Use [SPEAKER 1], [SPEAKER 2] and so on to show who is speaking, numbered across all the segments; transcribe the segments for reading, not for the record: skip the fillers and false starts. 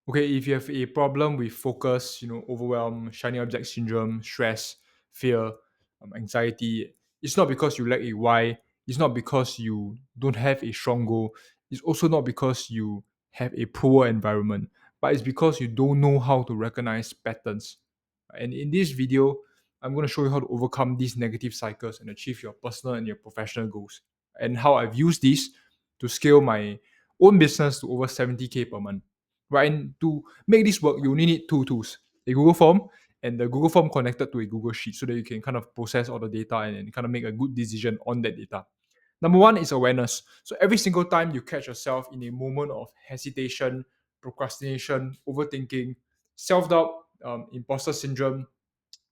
[SPEAKER 1] Okay, if you have a problem with focus, overwhelm, shiny object syndrome, stress, fear, anxiety, it's not because you lack a why. It's not because you don't have a strong goal. It's also not because you have a poor environment, but it's because you don't know how to recognize patterns. And in this video, I'm going to show you how to overcome these negative cycles and achieve your personal and your professional goals, and how I've used this to scale my own business to over 70K per month. Right? And to make this work, you only need two tools: a Google Form and the Google Form connected to a Google Sheet, so that you can kind of process all the data and kind of make a good decision on that data. Number one is awareness. So every single time you catch yourself in a moment of hesitation, procrastination, overthinking, self doubt, imposter syndrome,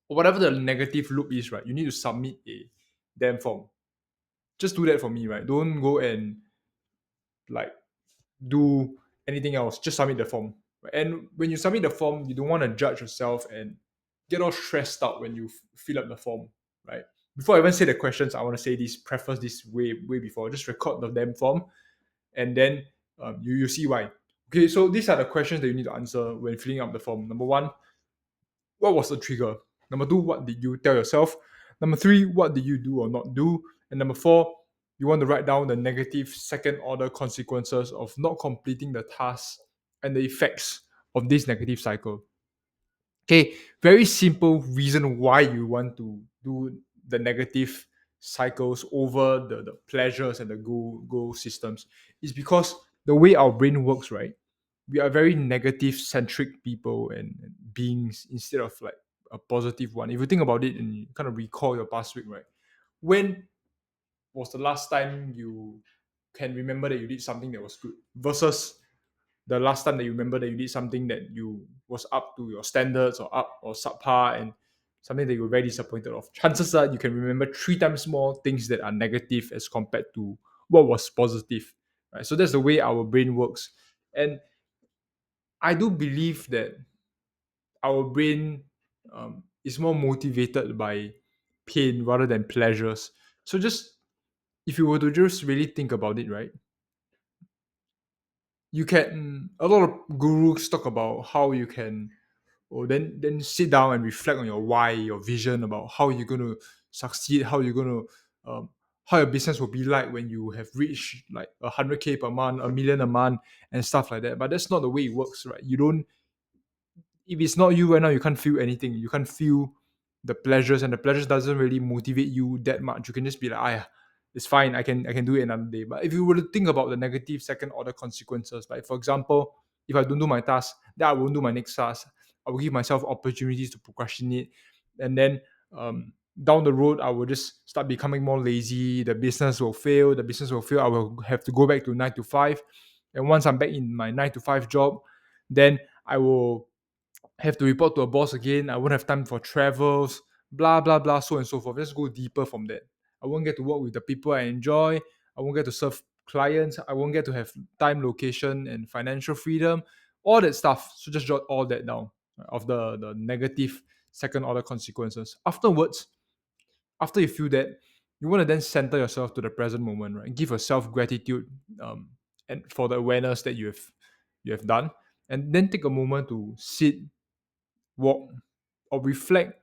[SPEAKER 1] or whatever the negative loop is, right? You need to submit a damn form. Just do that for me, right? Don't go and like do anything else. Just submit the form. And when you submit the form, you don't want to judge yourself and get all stressed out when you fill up the form, right? Before I even say the questions, I want to say this, preface this way before. Just record the damn form, and then you see why. Okay, so these are the questions that you need to answer when filling up the form. Number one, what was the trigger? Number two, what did you tell yourself? Number three, what did you do or not do? And number four, you want to write down the negative second order consequences of not completing the task and the effects of this negative cycle. Okay, very simple reason why you want to do the negative cycles over the pleasures and the goal systems is because the way our brain works, right? We are very negative centric people and beings instead of like a positive one. If you think about it and you kind of recall your past week, right? When was the last time you can remember that you did something that was good versus the last time that you remember that you did something that you was up to your standards or up or subpar, and something that you were very disappointed of? Chances are you can remember three times more things that are negative as compared to what was positive, right? So that's the way our brain works. And I do believe that our brain is more motivated by pain rather than pleasures. So just if you were to just really think about it, right? You can, a lot of gurus talk about how you can, or then sit down and reflect on your why, your vision about how you're going to succeed, how you're going to how your business will be like when you have reached like 100K per month, a million a month, and stuff like that. But that's not the way it works, right? You don't, if it's not you right now, you can't feel anything. You can't feel the pleasures, and the pleasures doesn't really motivate you that much. You can just be like, ah, it's fine. I can do it another day. But if you were to think about the negative second order consequences, like for example, if I don't do my task, then I won't do my next task. I will give myself opportunities to procrastinate, and then down the road, I will just start becoming more lazy. The business will fail. The business will fail. I will have to go back to 9 to 5, and once I'm back in my 9 to 5 job, then I will have to report to a boss again. I won't have time for travels, blah blah blah, so and so forth. Let's go deeper from that. I won't get to work with the people I enjoy. I won't get to serve clients. I won't get to have time, location, and financial freedom. All that stuff. So just jot all that down, right, of the negative second order consequences. Afterwards, after you feel that, you want to then center yourself to the present moment, right? Give yourself gratitude, and for the awareness that you have done, and then take a moment to sit, walk, or reflect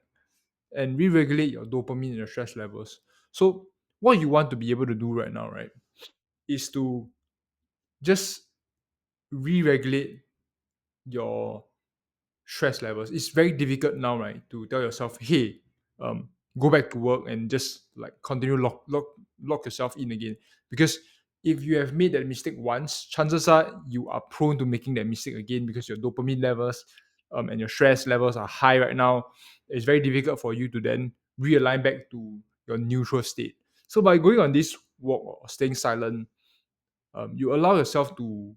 [SPEAKER 1] and re-regulate your dopamine and your stress levels. So what you want to be able to do right now, right, is to just re-regulate your stress levels. It's very difficult now, right, to tell yourself, hey, go back to work and just like continue lock yourself in again. Because if you have made that mistake once, chances are you are prone to making that mistake again because your dopamine levels and your stress levels are high right now. It's very difficult for you to then realign back to your neutral state. So by going on this walk or staying silent, you allow yourself to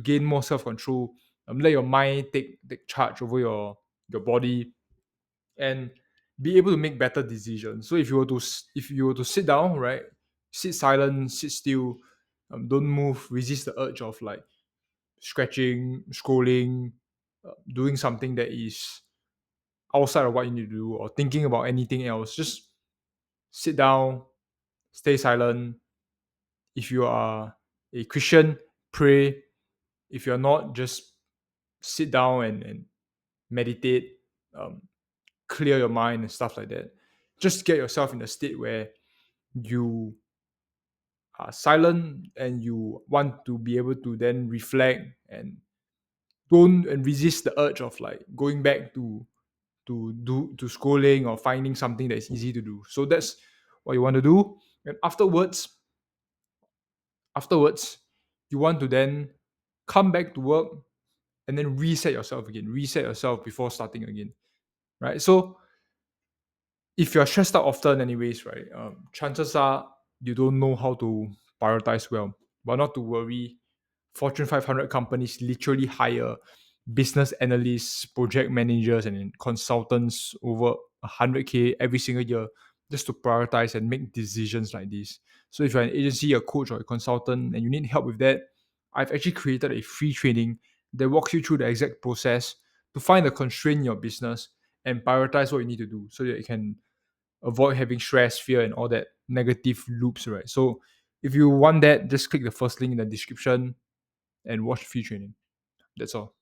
[SPEAKER 1] gain more self control. Let your mind take charge over your body, and be able to make better decisions. So if you were to sit down, right, sit silent, sit still, don't move, resist the urge of like scratching, scrolling, doing something that is outside of what you need to do, or thinking about anything else. Just sit down, stay silent. If you are a Christian, pray. If you're not, just sit down and meditate, um, clear your mind and stuff like that. Just get yourself in a state where you are silent and you want to be able to then reflect and don't and resist the urge of like going back to scrolling or finding something that is easy to do. So that's what you want to do. And afterwards, you want to then come back to work and then reset yourself again. Reset yourself before starting again. Right. So if you're stressed out often, anyways, right, chances are you don't know how to prioritize well. But not to worry, Fortune 500 companies literally hire business analysts, project managers, and consultants over 100K every single year just to prioritize and make decisions like this. So if you're an agency, a coach, or a consultant, and you need help with that, I've actually created a free training that walks you through the exact process to find the constraint in your business and prioritize what you need to do so that you can avoid having stress, fear, and all that negative loops, right? So if you want that, just click the first link in the description and watch the free training. That's all.